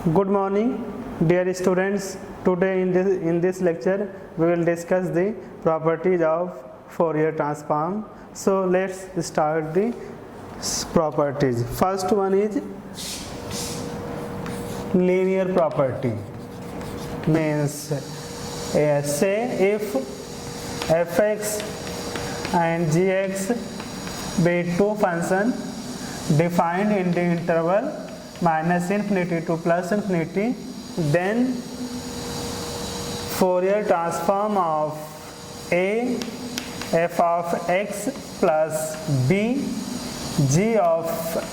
Good morning, dear students. Today in this lecture, we will discuss the properties of Fourier transform. So let's start the properties. First one is linear property. Means say if fx and gx be two functions defined in the interval minus infinity to plus infinity, then Fourier transform of a f of x plus b g of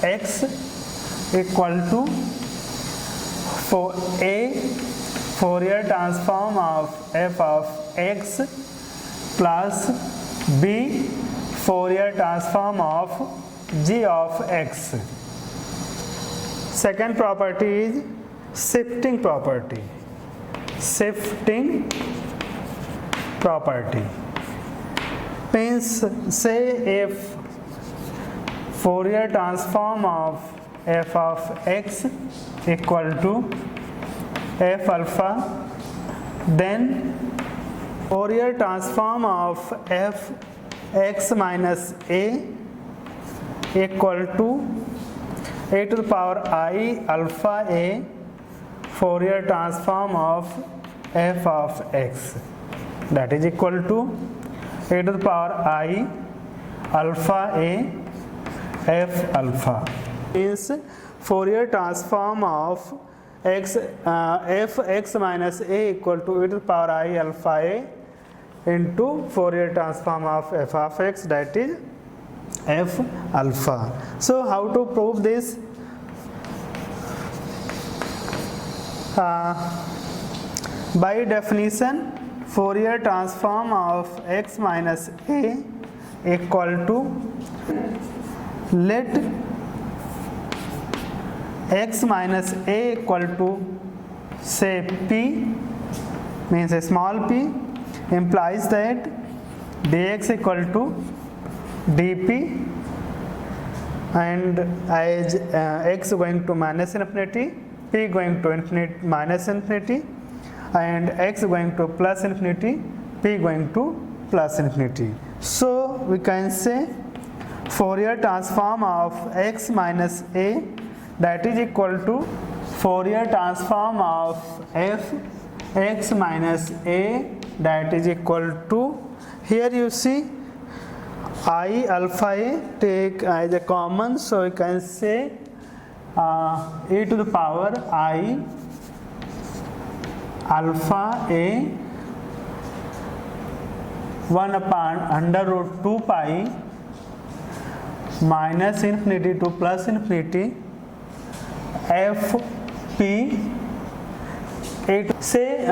x equal to for a Fourier transform of f of x plus b Fourier transform of g of x. Second property is shifting property. Shifting property means say if Fourier transform of f of x equal to f alpha, then Fourier transform of f x minus a equal to a to the power I alpha a Fourier transform of f of x, that is equal to a to the power I alpha a f alpha. Means Fourier transform of x f x minus a equal to e to the power I alpha a into Fourier transform of f of x, that is f alpha. So how to prove this? By definition, Fourier transform of x minus a equal to, let x minus a equal to say p, means a small p, implies that dx equal to dp, and as x going to minus infinity, p going to infinity minus infinity, and x going to plus infinity, p going to plus infinity. So we can say Fourier transform of x minus a, that is equal to Fourier transform of f x minus a, that is equal to, here you see I alpha a take as a common, so you can say a to the power I alpha a 1 upon under root 2 pi minus infinity to plus infinity f p. Say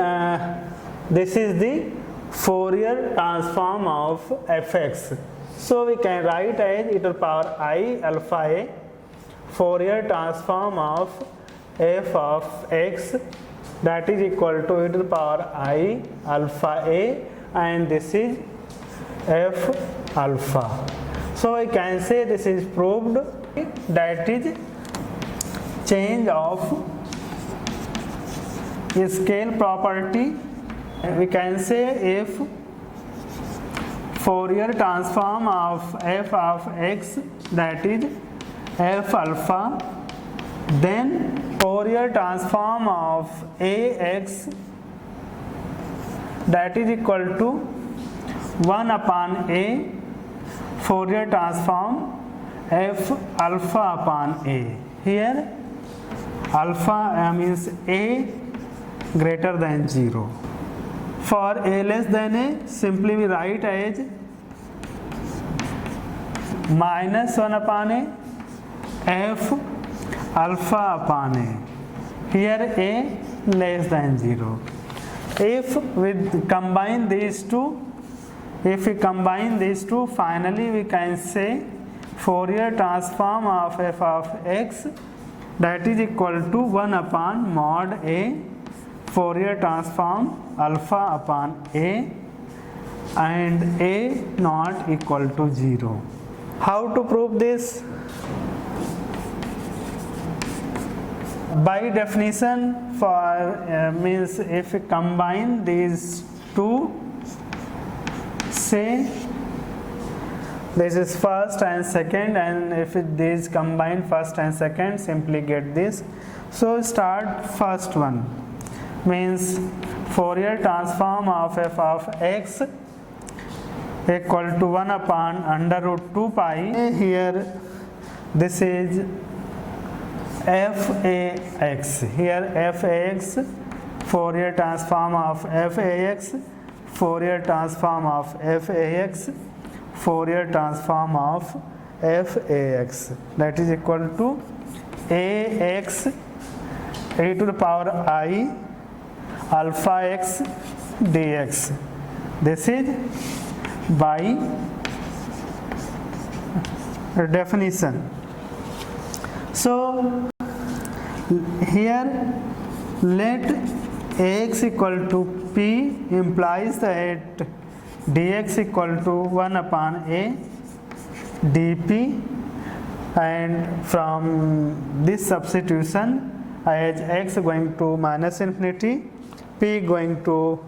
this is the Fourier transform of fx. So we can write as e to the power I alpha a Fourier transform of f of x, that is equal to e to the power I alpha a, and this is f alpha. So I can say this is proved, that is change of scale property. We can say if Fourier transform of f of x, that is f alpha, then Fourier transform of ax, that is equal to 1 upon a Fourier transform f alpha upon a. Here alpha means a greater than 0. For a less than a, simply we write as minus 1 upon a f alpha upon a. Here a less than 0. If we combine these two, finally we can say Fourier transform of f of x, that is equal to 1 upon mod a Fourier transform alpha upon a, and a not equal to 0. How to prove this? by definition for means if we combine these two, say this is first and second, and if these combine first and second, simply get this. So start first one, means Fourier transform of f of x equal to 1 upon under root 2 pi. Here this is f(ax), here f(ax), Fourier transform of f(ax), Fourier transform of f(ax), Fourier transform of f(ax), that is equal to ax e to the power I alpha x dx. This is by definition. So here let ax equal to p implies that dx equal to 1 upon a dp, and from this substitution, as x going to minus infinity, p going to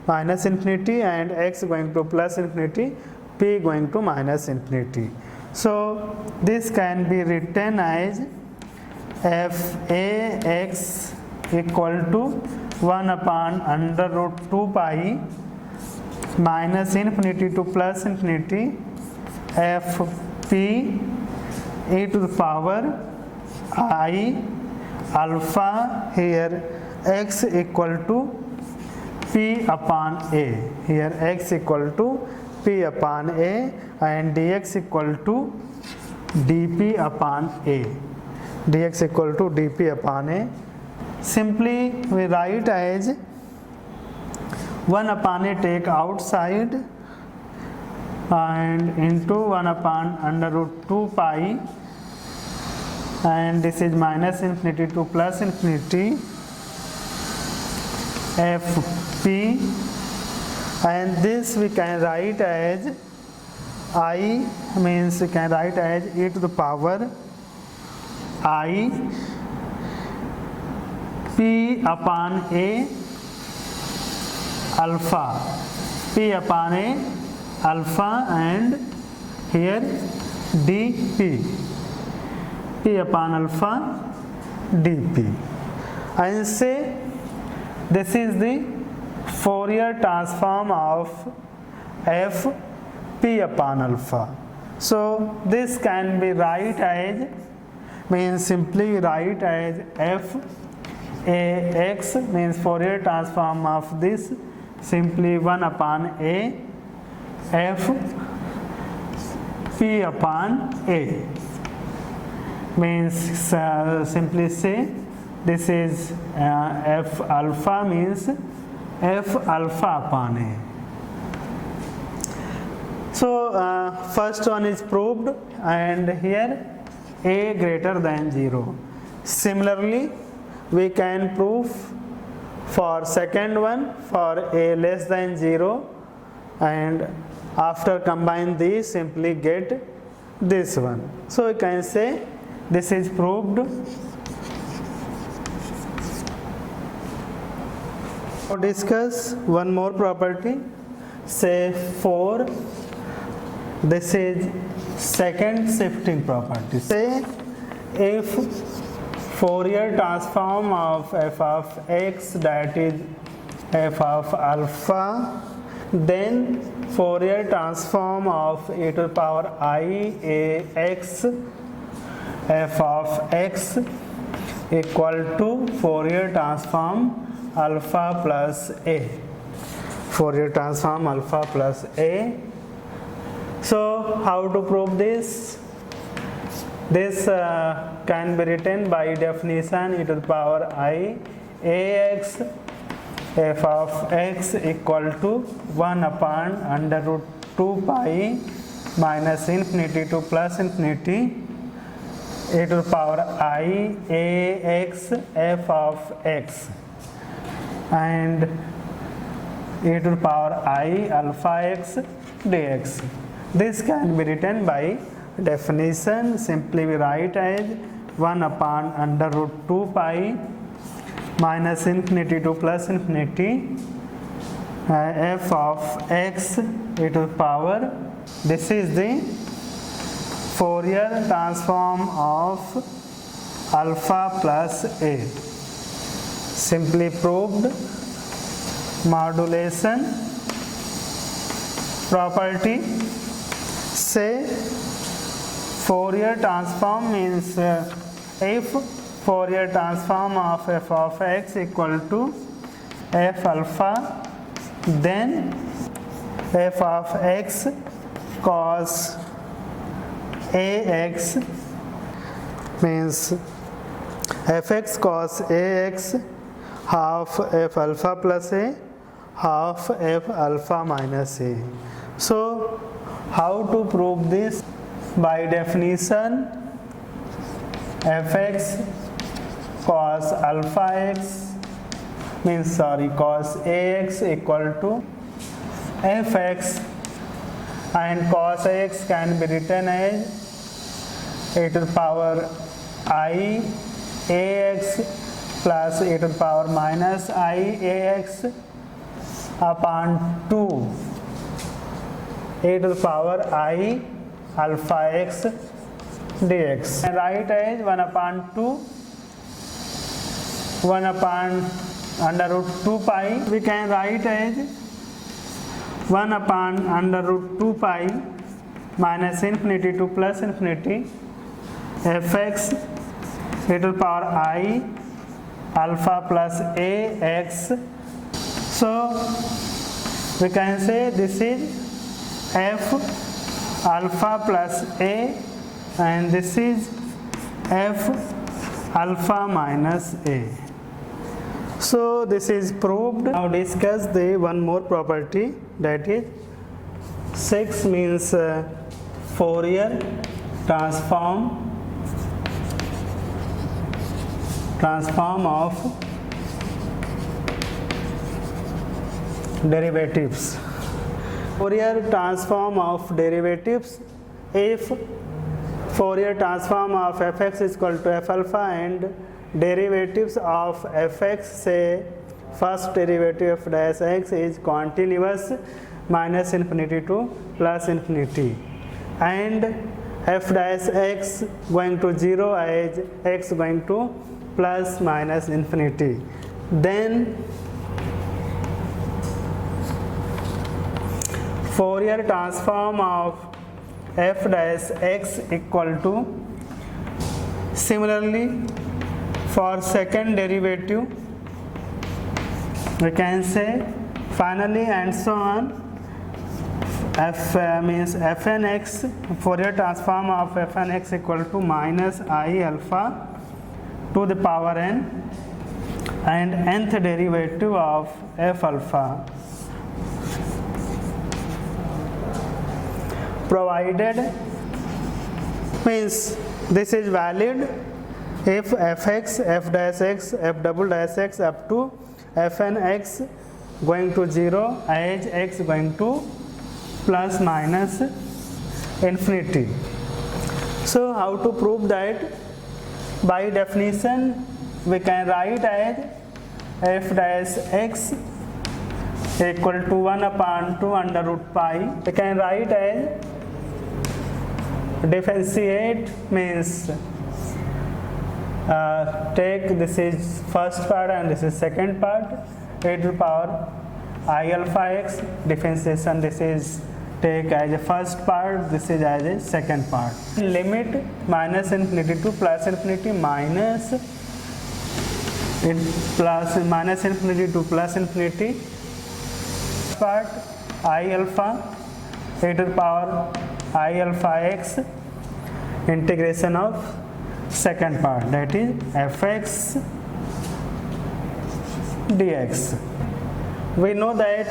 minus infinity, and x going to plus infinity, p going to minus infinity. So this can be written as f(ax) equal to 1 upon under root 2 pi minus infinity to plus infinity fp e to the power I alpha, here x equal to p upon a, here x equal to p upon a, and dx equal to dp upon a, dx equal to dp upon a. Simply we write as 1 upon a take outside and into 1 upon under root 2 pi, and this is minus infinity to plus infinity fp, and this we can write as I, means we can write as e to the power I p upon a alpha, p upon a alpha, and here dp, p upon alpha dp, and say this is the Fourier transform of f p upon alpha. So this can be write as, means simply write as f ax, means Fourier transform of this, simply 1 upon a f p upon a, means simply say this is f alpha, means f alpha upon a. So first one is proved, and here a greater than 0. Similarly we can prove for second one for a less than 0, and after combine these simply get this one. So we can say this is proved. Now discuss one more property, say 4. This is second shifting property. Say if Fourier transform of f of x, that is f of alpha, then Fourier transform of e to the power I ax f of x equal to Fourier transform alpha plus a, Fourier transform alpha plus a. So how to prove this? This can be written by definition e to the power I ax f of x equal to 1 upon under root 2 pi minus infinity to plus infinity e to the power I ax f of x and e to the power I alpha x dx. This can be written by definition. Simply we write as 1 upon under root 2 pi minus infinity to plus infinity f of x e to the power. This is the Fourier transform of alpha plus a. Simply proved. Modulation property. Say Fourier transform means if Fourier transform of f of x equal to f alpha, then f of x cos ax means fx cos ax half f alpha plus a half f alpha minus a. So how to prove this? By definition, fx cos alpha x means cos ax equal to fx, and cos ax can be written as e to the power I ax plus e to the power minus I ax upon 2 e to the power I alpha x dx. And write as 1 upon 2 1 upon under root 2 pi. We can write as 1 upon under root 2 pi minus infinity to plus infinity fx e to the power I alpha plus ax. So we can say this is f alpha plus a, and this is f alpha minus a. So this is proved. Now discuss the one more property, that is 6 means Fourier transform of derivatives. Fourier transform of derivatives. If Fourier transform of fx is equal to f alpha and derivatives of fx, say first derivative f dash x is continuous minus infinity to plus infinity, and f dash x going to 0 as x going to plus minus infinity, then Fourier transform of f dash x equal to, similarly for second derivative we can say finally and so on. F means fn x, Fourier transform of fn x equal to minus I alpha to the power n, and nth derivative of f alpha, provided means this is valid if fx, f dash x, f double dash x up to fn x going to 0 as x going to plus minus infinity. So how to prove that? By definition we can write as f dash x equal to 1 upon 2 under root pi. We can write as differentiate means take this is first part and this is second part, e to the power I alpha x, differentiation this is take as a first part, this is as a second part. Limit minus infinity to plus infinity minus infinity to plus infinity, part I alpha e to the power I alpha x, integration of second part, that is fx dx. We know that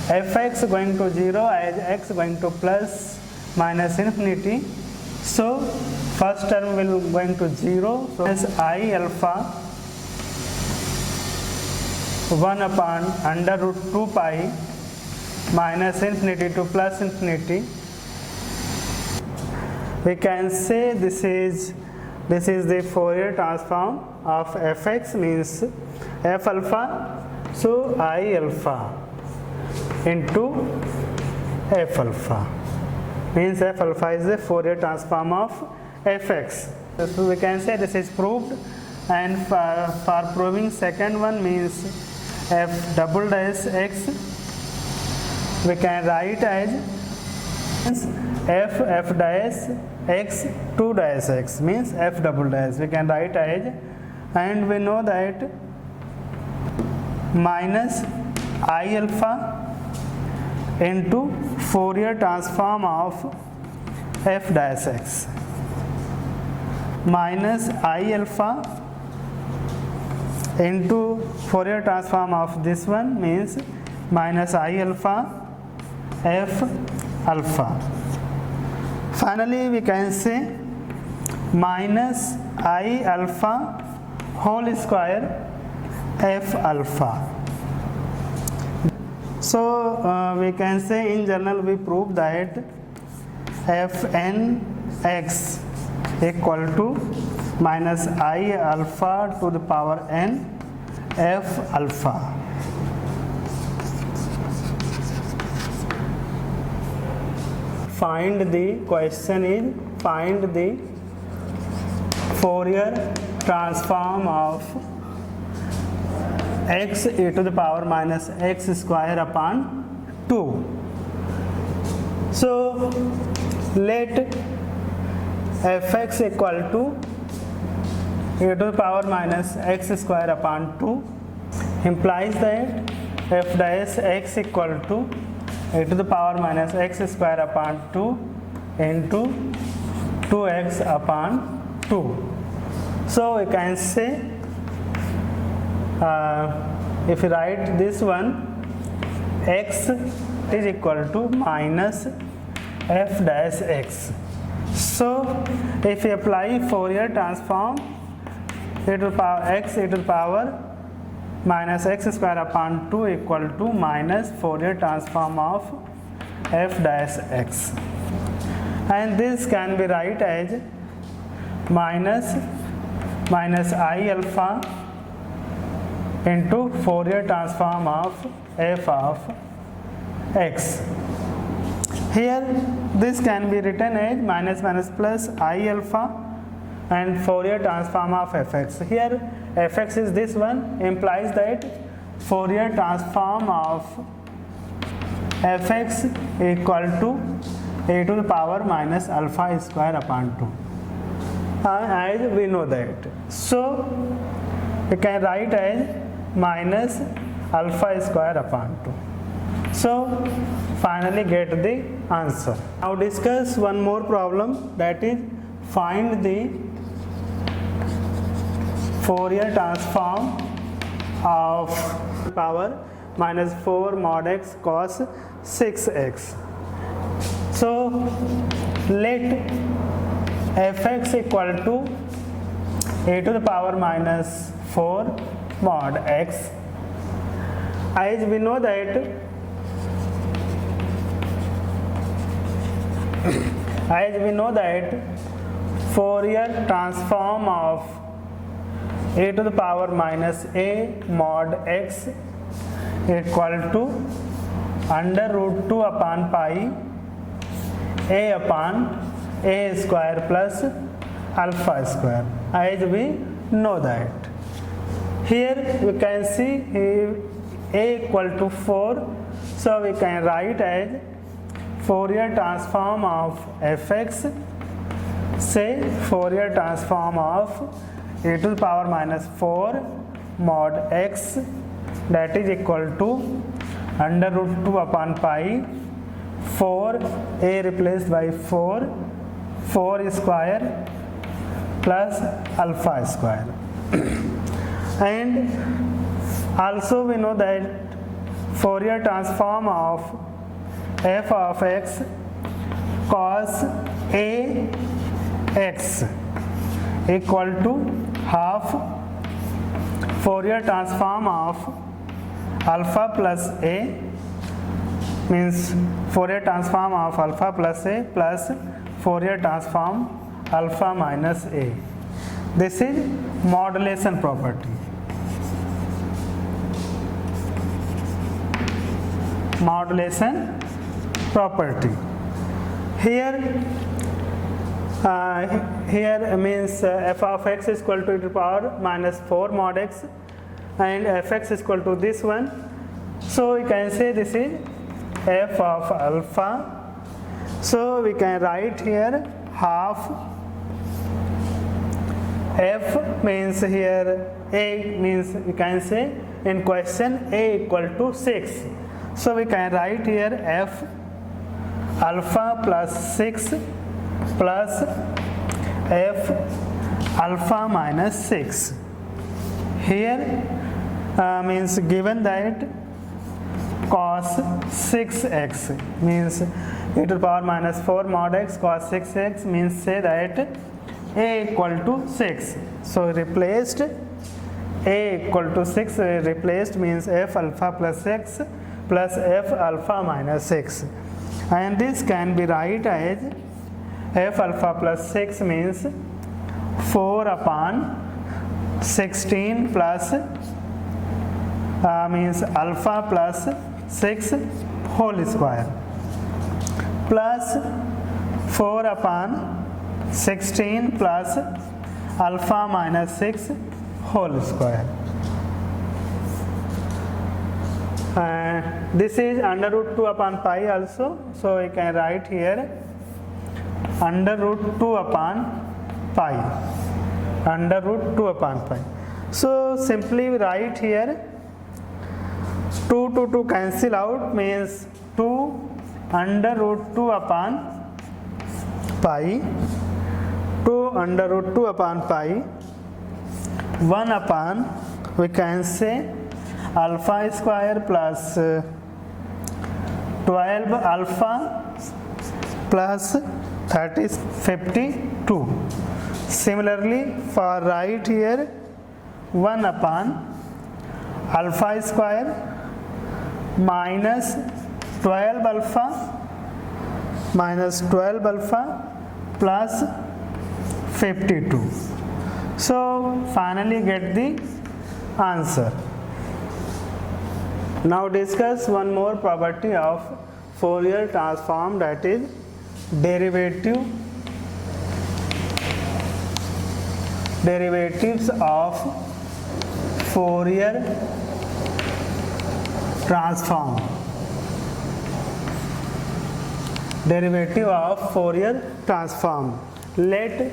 fx going to 0 as x going to plus minus infinity, so first term will going to 0, so as I alpha 1 upon under root 2 pi minus infinity to plus infinity. We can say this is this is the Fourier transform of fx means f alpha, so I alpha into f alpha means f alpha is the Fourier transform of fx. So we can say this is proved, and for proving second one means f double dash x we can write as f dash x 2 dash x means f double dash we can write as, and we know that minus I alpha into Fourier transform of f dash x minus I alpha into Fourier transform of this one means minus I alpha f alpha. Finally we can say minus I alpha whole square f alpha. So we can say in general we prove that fn x equal to minus I alpha to the power n f alpha. Find the question is find the Fourier transform of x e to the power minus x square upon 2. So let fx equal to e to the power minus x square upon 2 implies that f dash x equal to e to the power minus x square upon 2 into 2x upon 2. So we can say if you write this one, x is equal to minus f dash x. So if you apply Fourier transform e to the power x e to the power minus x square upon 2 equal to minus Fourier transform of f dash x, and this can be write as minus I alpha into Fourier transform of f of x. Here this can be written as minus plus I alpha and Fourier transform of fx. Here fx is this one, implies that Fourier transform of fx equal to e to the power minus alpha square upon 2, as we know that. So we can write as minus alpha square upon 2. So finally get the answer. Now discuss one more problem, that is find the Fourier transform of power minus 4 mod x cos 6x. So let fx equal to e to the power minus 4 mod x, as we know that Fourier transform of e to the power minus a mod x equal to under root 2 upon pi a upon a square plus alpha square, as we know that. Here we can see a equal to 4, so we can write as Fourier transform of fx, say Fourier transform of e to the power minus 4 mod x, that is equal to under root 2 upon pi 4 a replaced by 4 square plus alpha square. And also we know that Fourier transform of f of x cos a x equal to half Fourier transform of alpha plus a, means Fourier transform of alpha plus a plus Fourier transform alpha minus a. This is modulation property. Modulation property. Here means f of x is equal to e to the power minus 4 mod x and fx is equal to this one. So we can say this is f of alpha. So we can write here half. F means here a means we can say in question a equal to 6. So we can write here f alpha plus 6 plus f alpha minus 6. Here means given that cos 6x means e to the power minus 4 mod x cos 6x means say that a equal to 6. So replaced a equal to 6 replaced means f alpha plus 6 plus f alpha minus 6, and this can be write as f alpha plus 6 means 4 upon 16 plus means alpha plus 6 whole square plus 4 upon 16 plus alpha minus 6 whole square. This is under root 2 upon pi also, so we can write here under root 2 upon pi, under root 2 upon pi. So simply write here 2 to 2 cancel out means 2 under root 2 upon pi, 2 under root 2 upon pi, 1 upon we can say alpha square plus 12 alpha plus 52. Similarly for right here 1 upon alpha square minus 12 alpha plus 52. So finally get the answer. Now discuss one more property of Fourier transform, that is derivatives of Fourier transform. Derivative of Fourier transform. Let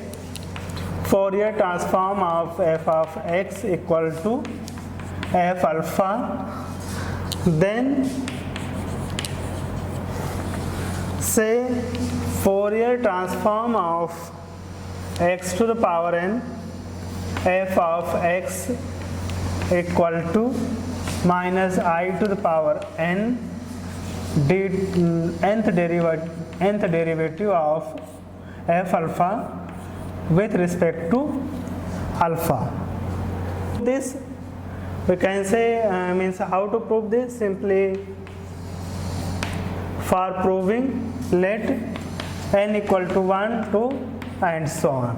Fourier transform of f of x equal to f alpha. Then say Fourier transform of x to the power n f of x equal to minus I to the power n nth derivative of f alpha with respect to alpha. This we can say means how to prove this. Simply for proving let n equal to 1, 2 and so on.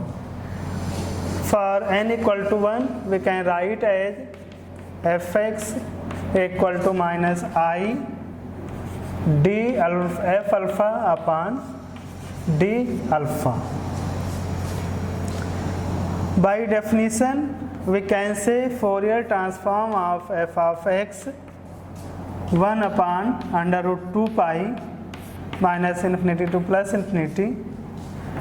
For n equal to 1 we can write as fx equal to minus I d f alpha upon d alpha. By definition we can say Fourier transform of f of x 1 upon under root 2 pi minus infinity to plus infinity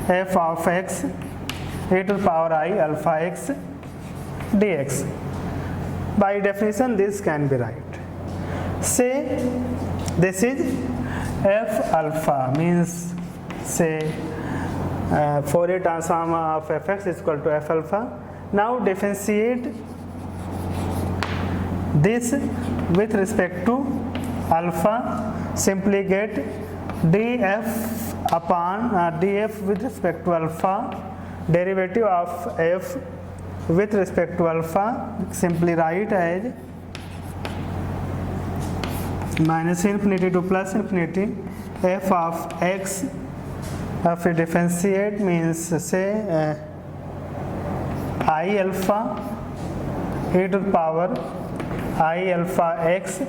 f of x e to the power I alpha x dx. By definition this can be right. Say this is f alpha means say Fourier transform of fx is equal to f alpha. Now differentiate this with respect to alpha, simply get df upon df with respect to alpha, derivative of f with respect to alpha, simply write as minus infinity to plus infinity f of x. If we differentiate means say I alpha e to the power I alpha x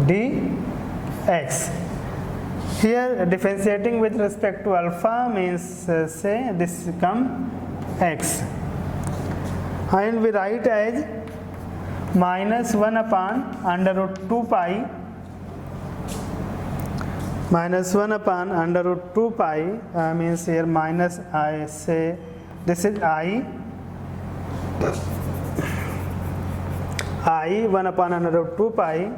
dx. Here differentiating with respect to alpha means say this become x, and we write as minus 1 upon under root 2 pi, minus 1 upon under root 2 pi means here minus, I say this is I 1 upon under root 2 pi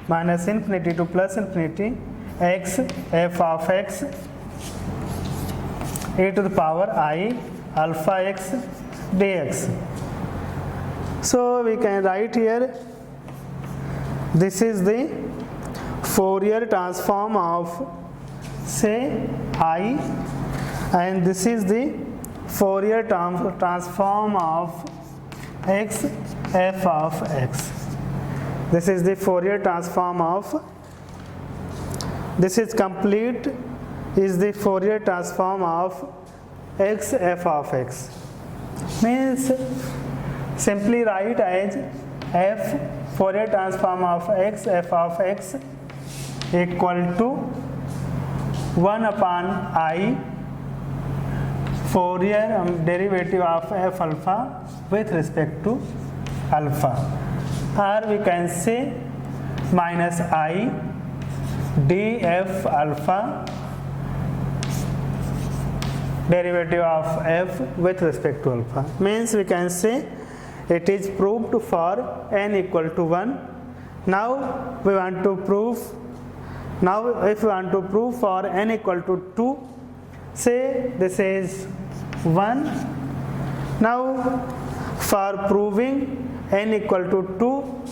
minus infinity to plus infinity x f of x e to the power I alpha x dx. So we can write here, this is the Fourier transform of say I, and this is the Fourier transform of x f of x. This is the Fourier transform of, this is complete, is the Fourier transform of x f of x. Means simply write as f Fourier transform of x f of x equal to 1 upon I Fourier derivative of f alpha with respect to alpha, or we can say minus I df alpha derivative of f with respect to alpha. Means we can say it is proved for n equal to 1. Now we want to prove, now if we want to prove for n equal to 2, say this is 1. Now for proving n equal to 2,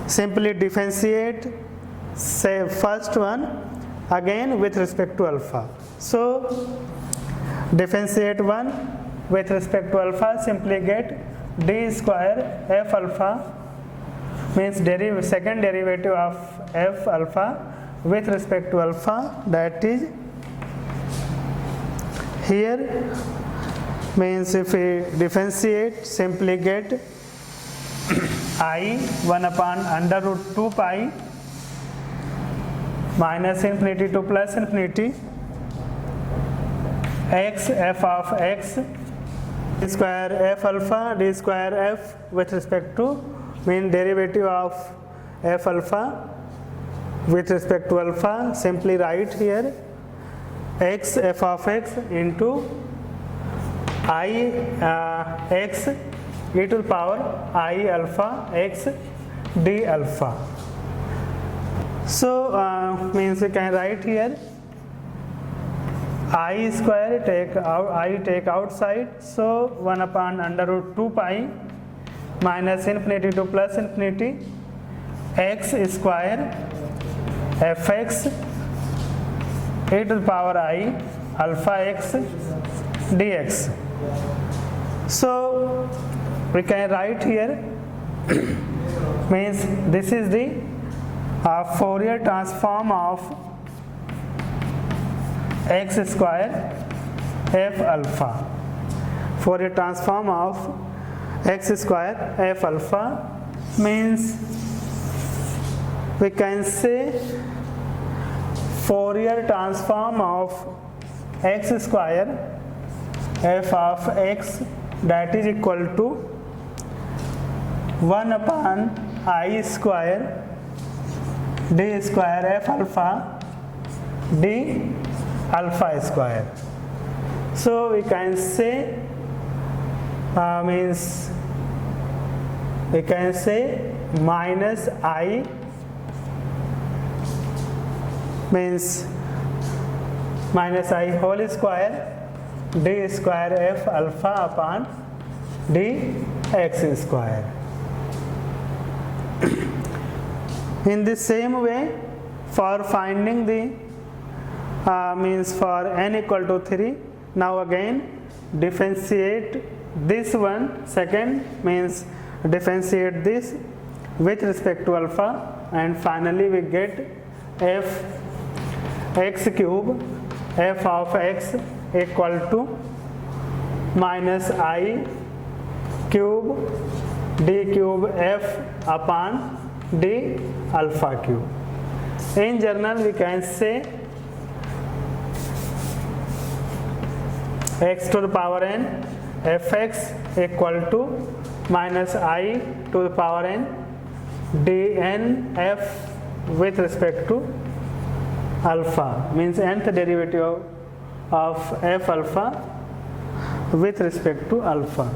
simply differentiate say first one again with respect to alpha. So differentiate 1 with respect to alpha, simply get d square f alpha, means second derivative of f alpha with respect to alpha, that is here, means if we differentiate simply get I 1 upon under root 2 pi minus infinity to plus infinity x f of x d square f alpha d square f with respect to, mean derivative of f alpha with respect to alpha, simply write here x f of x into I x e to the power I alpha x d alpha. So means we can write here I square take outside, so 1 upon under root 2 pi minus infinity to plus infinity x square fx e to the power I alpha x dx. So we can write here means this is the Fourier transform of x square f alpha. Fourier transform of x square f alpha means we can say Fourier transform of x square f of x, that is equal to 1 upon I square d square f alpha d alpha square. So we can say means we can say minus I, means minus I whole square d square f alpha upon d x square. In the same way, for finding the means for n equal to 3, now again differentiate this one, second means differentiate this with respect to alpha, and finally we get f x cube f of x equal to minus I cube d cube f upon d alpha cube. In general, we can say x to the power n fx equal to minus I to the power n dn f with respect to alpha, means nth derivative of f alpha with respect to alpha.